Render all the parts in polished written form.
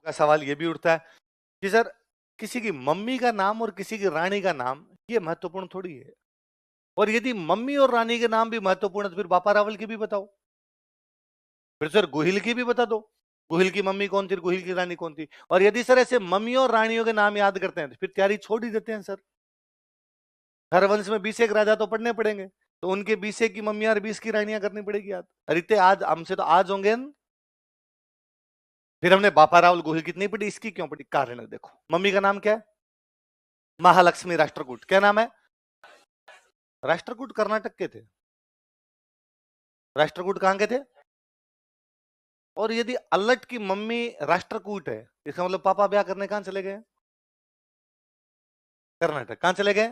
का सवाल ये भी उठता है कि सर किसी की मम्मी का नाम और किसी की रानी का नाम ये महत्वपूर्ण थोड़ी है। और यदि मम्मी और रानी के नाम भी महत्वपूर्ण है तो फिर बापा रावल की भी बताओ, फिर सर गोहिल की भी बता दो। गोहिल की मम्मी कौन थी, गोहिल की रानी कौन थी। और यदि सर ऐसे मम्मी और रानियों के नाम याद करते हैं तो फिर तैयारी छोड़ ही देते हैं सर। हर वंश में 20 एक राजा तो पढ़ने पड़ेंगे, तो उनके 20 की मम्मियां और 20 की रानियां करनी पड़ेगी याद। अरे आज हमसे तो आज होंगे न? फिर हमने बापा रावल गोहिल कितनी पढ़ी, इसकी क्यों पढ़ी? कारण है देखो, मम्मी का नाम क्या है? महालक्ष्मी राष्ट्रकूट। क्या नाम है? राष्ट्रकूट कर्नाटक के थे। राष्ट्रकूट कहां के थे? और यदि अल्लट की मम्मी राष्ट्रकूट है, इसका मतलब पापा ब्याह करने कहां चले गए? कर्नाटक। कहां चले गए?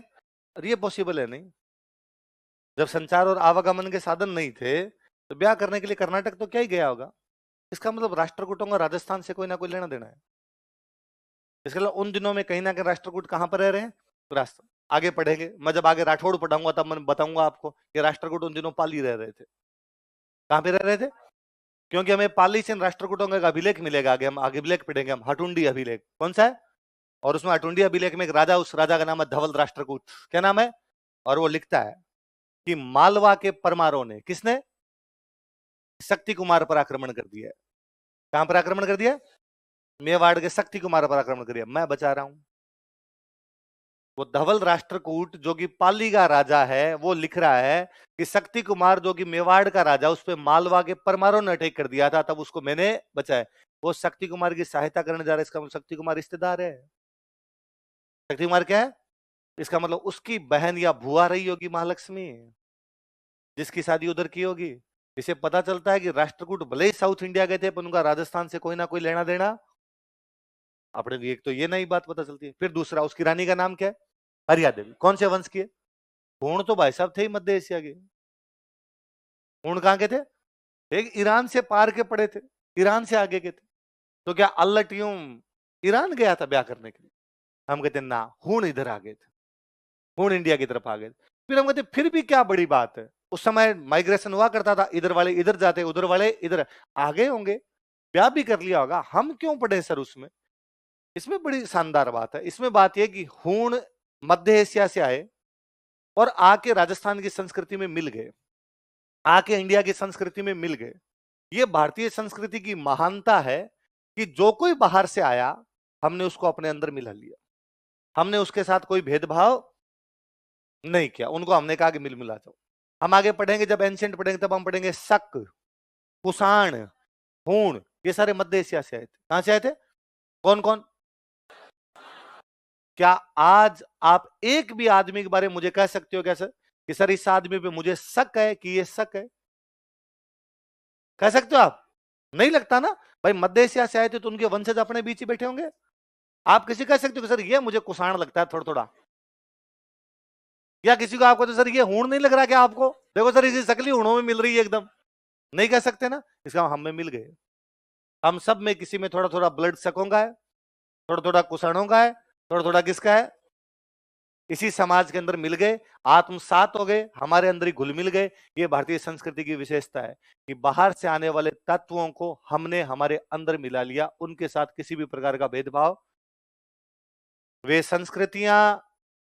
और ये पॉसिबल है नहीं। जब संचार और आवागमन के साधन नहीं थे तो ब्याह करने के लिए कर्नाटक तो क्या ही गया होगा। इसका मतलब राष्ट्रकूटों का राजस्थान से कोई ना कोई लेना देना है। इसके अलावा उन दिनों में कहीं ना कहीं राष्ट्रकूट कहां पर रह रहे हैं? राष्ट्र आगे पढ़ेंगे, मैं जब आगे राठौड़ पढ़ाऊंगा तब मैं बताऊंगा आपको कि राष्ट्रकूट उन दिनों पाली रह रहे थे। कहां पे रह रहे थे? क्योंकि हमें पाली से राष्ट्रकूटों का अभिलेख मिलेगा, आगे हम आगे अभिलेख पढ़ेंगे हम, हटुंडी अभिलेख। कौन सा है? और उसमें हटुंडी अभिलेख में एक राजा, उस राजा का नाम है धवल राष्ट्रकूट। क्या नाम है? और वो लिखता है कि मालवा के परमारों ने, किसने? शक्ति कुमार पर आक्रमण कर दिया है। कहां पर आक्रमण कर दिया? मेवाड़ के शक्ति कुमार पर आक्रमण कर दिया। मैं बचा रहा हूं। वो धवल राष्ट्रकूट जो कि पाली का राजा है, वो लिख रहा है कि शक्ति कुमार जो कि मेवाड़ का राजा, उस पर मालवा के परमारों ने अटैक कर दिया था, तब उसको मैंने बचाया। वो शक्ति कुमार की सहायता करने जा रहा है, इसका मतलब शक्ति कुमार रिश्तेदार है। शक्ति कुमार क्या है? इसका मतलब उसकी बहन या भुआ रही होगी महालक्ष्मी, जिसकी शादी उधर की होगी। इसे पता चलता है कि राष्ट्रकूट भले ही साउथ इंडिया गए थे पर उनका राजस्थान से कोई ना कोई लेना देना। अपने एक तो ये नई बात पता चलती है। फिर दूसरा, उसकी रानी का नाम क्या है? हरिया देवी। कौन से वंश की है? हूण तो भाई साहब थे ही मध्य एशिया के। हूण कहां के थे? एक ईरान से पार के पड़े थे, ईरान से आगे के थे। तो क्या अल्लट यूं ईरान गया था ब्याह करने के लिए? हम कहते ना, हूण इधर आ गए थे, हूण इंडिया की तरफ आ गए थे। फिर हम कहते फिर भी क्या बड़ी बात है, उस समय माइग्रेशन हुआ करता था, इधर वाले इधर जाते, उधर वाले इधर आ गए होंगे, ब्याह भी कर लिया होगा, हम क्यों पढ़े सर उसमें? इसमें बड़ी शानदार बात है। इसमें बात यह कि हूण मध्य एशिया से आए और आके राजस्थान की संस्कृति में मिल गए, आके इंडिया की संस्कृति में मिल गए। ये भारतीय संस्कृति की महानता है कि जो कोई बाहर से आया हमने उसको अपने अंदर मिला लिया, हमने उसके साथ कोई भेदभाव नहीं किया, उनको हमने कहा कि मिल मिला जाओ। हम आगे पढ़ेंगे, जब एंशिएंट पढ़ेंगे तब हम पढ़ेंगे शक, कुषाण, हूण, ये सारे मध्य एशिया से आए थे। कहां से आए थे? कौन कौन? क्या आज आप एक भी आदमी के बारे में मुझे कह सकते हो क्या सर कि सर इस आदमी पे मुझे शक है कि ये शक है? कह सकते हो आप? नहीं लगता ना भाई, मध्य एशिया से आए थे तो उनके वंशज अपने बीच ही बैठे होंगे। आप किसी कह सकते हो कि सर ये मुझे कुषाण लगता है थोड़ा थोड़ा, या किसी को आपको तो सर ये हूण नहीं लग रहा क्या आपको? देखो सर इसी शकली हूणों में मिल रही है एकदम। नहीं कह सकते ना, इसका हम में मिल गए। हम सब में किसी में थोड़ा थोड़ा ब्लड शकों का है, थोड़ा थोड़ा कुषाणों का है, थोड़ा थोड़ा किसका है? इसी समाज के अंदर मिल गए, आत्मसात हो गए, हमारे अंदर ही घुल मिल गए। ये भारतीय संस्कृति की विशेषता है कि बाहर से आने वाले तत्वों को हमने हमारे अंदर मिला लिया, उनके साथ किसी भी प्रकार का भेदभाव। वे संस्कृतियां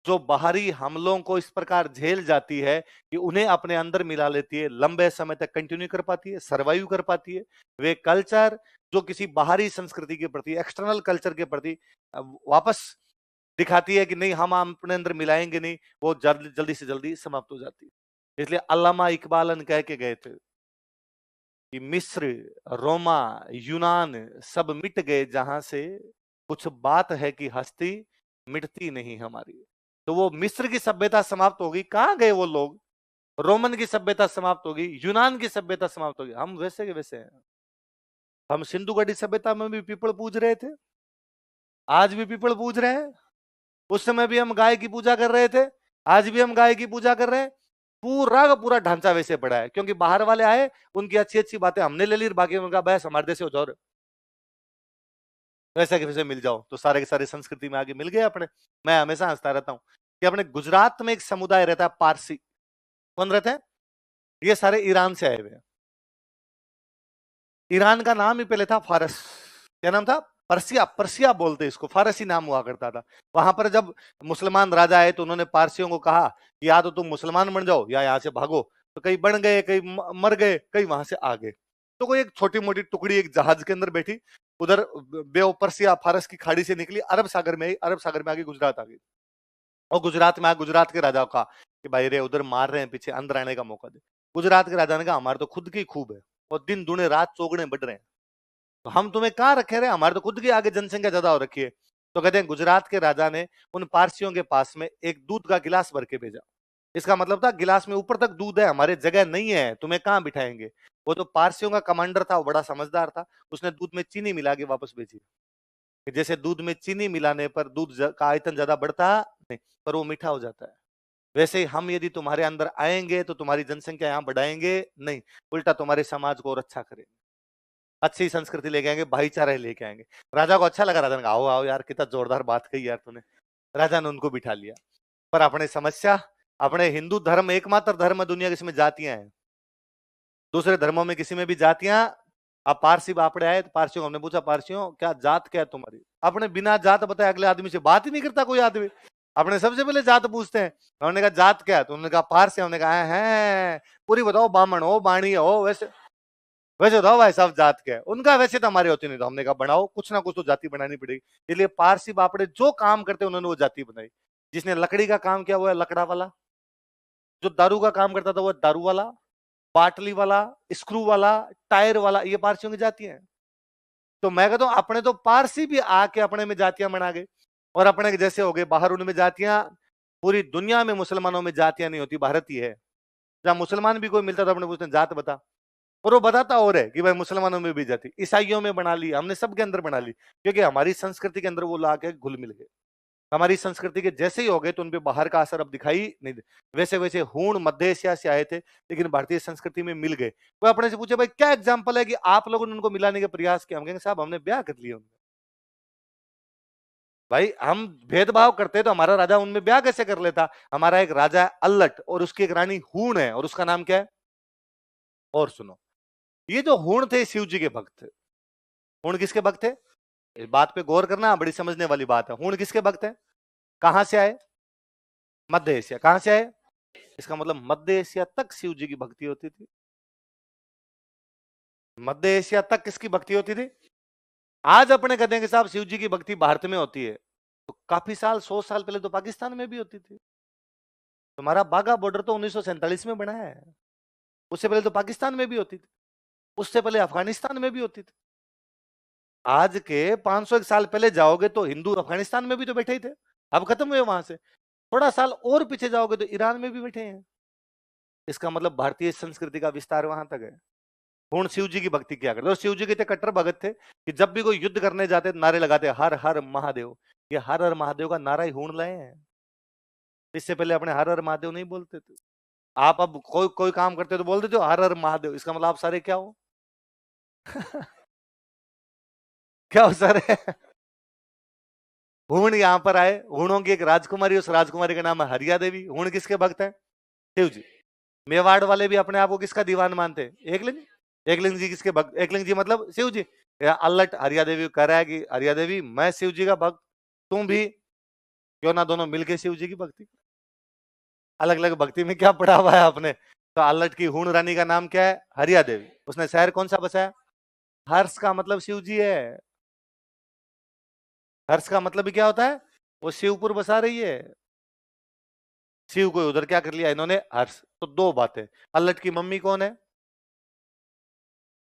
जो बाहरी हमलों को इस प्रकार झेल जाती है कि उन्हें अपने अंदर मिला लेती है, लंबे समय तक कंटिन्यू कर पाती है, सर्वाइव कर पाती है। वे कल्चर जो किसी बाहरी संस्कृति के प्रति, एक्सटर्नल कल्चर के प्रति वापस दिखाती है कि नहीं हम अपने अंदर मिलाएंगे नहीं, वो जल्दी से जल्दी समाप्त हो जाती है। इसलिए अल्लामा इकबालन कह के गए थे कि मिस्र, रोमा, यूनान सब मिट गए जहां से, कुछ बात है कि हस्ती मिटती नहीं हमारी। तो वो मिस्र की सभ्यता समाप्त होगी, कहां गए वो लोग? रोमन की सभ्यता समाप्त होगी, यूनान की सभ्यता समाप्त होगी, हम वैसे के वैसे हैं। हम सिंधु घाटी सभ्यता में भी पीपल पूज रहे थे, आज भी पीपल पूज रहे हैं। उस समय भी हम गाय की पूजा कर रहे थे, आज भी हम गाय की पूजा कर रहे हैं। पूरा का पूरा ढांचा वैसे पड़ा है, क्योंकि बाहर वाले आए, उनकी अच्छी अच्छी बातें हमने ले ली, बाकी उनका बहस हमारे देश हो जाओ, वैसे के वैसे मिल जाओ, तो सारे के सारे संस्कृति में आगे मिल गए अपने। मैं हमेशा हंसता रहता हूं कि अपने गुजरात में एक समुदाय रहता है पारसी। कौन रहते हैं? ये सारे ईरान से आए हुए हैं। ईरान का नाम ही पहले था फारस। क्या नाम था? पर्सिया, पर्सिया बोलते इसको, फारसी नाम हुआ करता था। वहां पर जब मुसलमान राजा आए तो उन्होंने पारसियों को कहा कि या तो तुम मुसलमान बन जाओ या यहाँ से भागो। तो कई बन गए, कई मर गए, कई वहां से आ गए। तो कोई एक छोटी मोटी टुकड़ी एक जहाज के अंदर बैठी, उधर बे ऑफ पर्सिया फारस की खाड़ी से निकली, अरब सागर में आई, अरब सागर में आके गुजरात आ गई। और गुजरात में गुजरात के राजा को कहा कि भाई रे उधर मार रहे हैं, पीछे अंदर आने का मौका दे। गुजरात के राजा ने कहा हमारे तो खुद की खूब है और दिन दुने रात चौगुने बढ़ रहे हैं, तो हम तुम्हें कहाँ रखे रहे, हमारे तो खुद की आगे जनसंख्या ज्यादा हो रखी है। तो कहते हैं गुजरात के राजा ने उन पारसियों के पास में एक दूध का गिलास भर के भेजा। इसका मतलब था गिलास में ऊपर तक दूध है, हमारे जगह नहीं है, तुम्हें कहाँ बिठाएंगे। वो तो पारसियों का कमांडर था, वो बड़ा समझदार था, उसने दूध में चीनी मिला के वापस भेजी। जैसे दूध में चीनी मिलाने पर दूध का आयतन ज्यादा बढ़ता नहीं, पर वो मीठा हो जाता है, वैसे ही हम यदि तुम्हारे अंदर आएंगे तो तुम्हारी जनसंख्या यहाँ बढ़ाएंगे नहीं, उल्टा तुम्हारे समाज को और अच्छा करेंगे, अच्छी संस्कृति लेके आएंगे, भाईचारा लेके आएंगे। राजा को अच्छा लगा, राजा ने कहा आओ आओ यार, कितना जोरदार बात कही यार तूने। राजा ने उनको बिठा लिया। पर अपने समस्या, अपने हिंदू धर्म एकमात्र धर्म है दुनिया जिसमें जातियां हैं, दूसरे धर्मों में किसी में भी जातियां। अब पारसी बापड़े आए तो पारसियों को हमने पूछा, पारसियों क्या जात क्या है तुम्हारी, अपने बिना जात बताए अगले आदमी से बात ही नहीं करता कोई आदमी, अपने सबसे पहले जात पूछते हैं। उन्होंने कहा जात क्या है, तो उन्होंने कहा पारसी। हमने कहा है पूरी बताओ, बामण हो बाणी हो, वैसे वैसे बताओ भाई साहब जात क्या है। उनका वैसे तो हमारी होती नहीं, तो हमने कहा बनाओ, कुछ ना कुछ तो जाति बनानी पड़ेगी। इसलिए पारसी बापड़े जो काम करते उन्होंने वो जाति बनाई। जिसने लकड़ी का काम किया वो है लकड़ा वाला, जो दारू का काम करता था वो दारू वाला, बाटली वाला, स्क्रू वाला, टायर वाला, ये पारसियों की जाति है। तो मैं कहता हूं अपने तो पारसी भी आके अपने में जातियां बना गए और अपने जैसे हो गए, बाहर उनमें जातियां। पूरी दुनिया में मुसलमानों में जातियां नहीं होती, भारत ही है जहां मुसलमान भी कोई मिलता था अपने पूछते जात बता, और वो बताता और है कि भाई मुसलमानों में भी जाति, ईसाइयों में बना ली हमने, सबके अंदर बना ली, क्योंकि हमारी संस्कृति के अंदर वो लाके घुल मिल गए। हमारी संस्कृति के जैसे ही हो गए तो उनपे बाहर का असर अब दिखाई नहीं दे। वैसे वैसे हूण मध्य एशिया से आए थे लेकिन भारतीय संस्कृति में मिल गए। कोई अपने से पूछे भाई क्या एग्जाम्पल है कि आप लोगों ने उनको मिलाने के प्रयास किया, हम कहेंगे साहब हमने ब्याह कर लिया उनका। भाई हम भेदभाव करते तो हमारा राजा उनमें ब्याह कैसे कर लेता। हमारा एक राजा है अल्लट और उसकी एक रानी हूण है, और उसका नाम क्या है, और सुनो, ये जो हूण थे शिव जी के भक्त थे। हूण किसके भक्त थे, इस बात पे गौर करना, बड़ी समझने वाली बात है। हूण किसके भक्त है, कहां से आए, मध्य एशिया। कहां से आए, इसका मतलब मध्य एशिया तक शिव जी की भक्ति होती थी। मध्य एशिया तक किसकी भक्ति होती थी। आज अपने कहते हैं कि साहब शिव जी की भक्ति भारत में होती है, तो काफी साल 100 साल पहले तो पाकिस्तान में भी होती थी। तुम्हारा बाघा बॉर्डर तो 1947 में बना है, उससे पहले तो पाकिस्तान में भी होती थी, उससे पहले अफगानिस्तान में भी होती थी। आज के 501 साल पहले जाओगे तो हिंदू अफगानिस्तान में भी तो बैठे ही थे, अब खत्म हुए वहां से। थोड़ा साल और पीछे जाओगे तो ईरान में भी बैठे हैं। इसका मतलब भारतीय संस्कृति का विस्तार वहां तक है। हूण शिव जी की भक्ति किया करते, और शिव जी के इतने कट्टर भगत थे कि जब भी कोई युद्ध करने जाते नारे लगाते हर हर महादेव। ये हर हर महादेव का नारा ही हूण लाए हैं, इससे पहले अपने हर हर महादेव नहीं बोलते थे। आप अब कोई कोई काम करते तो बोल देते हो हर हर महादेव, इसका मतलब आप सारे क्या हो क्या हो सारे हूण यहां पर आए, हूणों की एक राजकुमारी, उस राजकुमारी का नाम है हरिया देवी। हूण किसके भक्त है, शिव जी। मेवाड़ वाले भी अपने आप को किसका दीवान मानते हैं, एकलिंग। एकलिंग जी किसके भक्त, एकलिंग जी मतलब शिव जी। अल्लट हरिया देवी कह रहा है कि हरिया देवी मैं शिव जी का भक्त, तुम भी, क्यों ना दोनों मिलके शिव जी की भक्ति। अलग अलग भक्ति में क्या पढ़ा हुआ है आपने। तो अल्लट की हूण रानी का नाम क्या है, हरिया देवी। उसने शहर कौन सा बसाया, हर्ष का मतलब शिव जी है। हर्ष का मतलब भी क्या होता है, वो शिवपुर बसा रही है। शिव को उधर क्या कर लिया इन्होंने, हर्ष। तो दो बातें, अल्लट की मम्मी कौन है,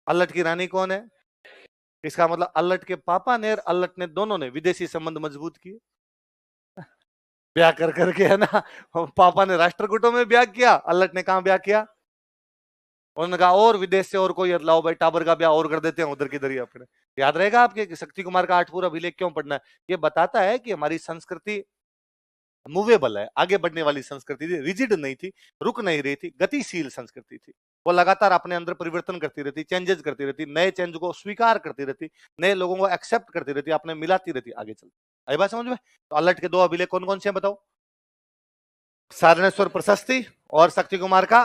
अल्लट की रानी कौन है। इसका मतलब अल्लट के पापा ने और अल्लट ने दोनों ने विदेशी संबंध मजबूत किए, ब्याह कर करके, है ना। पापा ने राष्ट्रकूटों में ब्याह किया, अल्लट ने कहा ब्याह किया, उन्होंने कहा और विदेश से और कोई लाओ भाई, टाबर का ब्याह और कर देते हैं उधर की इधर ही अपने। याद रहेगा आपके कि शक्ति कुमार का 8 पूरा अभिलेख क्यों पढ़ना है, ये बताता है कि हमारी संस्कृति मूवेबल है, आगे बढ़ने वाली संस्कृति थी, रिजिड नहीं थी, रुक नहीं रही थी, गतिशील संस्कृति थी। वो लगातार अपने अंदर परिवर्तन करती रहती, चेंजेस करती रहती, नए चेंज को स्वीकार करती रहती, नए लोगों को एक्सेप्ट करती रहती, अपने मिलाती रहती, आगे चलती। आई बात समझ में। तो अल्लट के 2 अभिलेख कौन कौन से हैं बताओ, सारनेश्वर प्रशस्ति और शक्ति कुमार का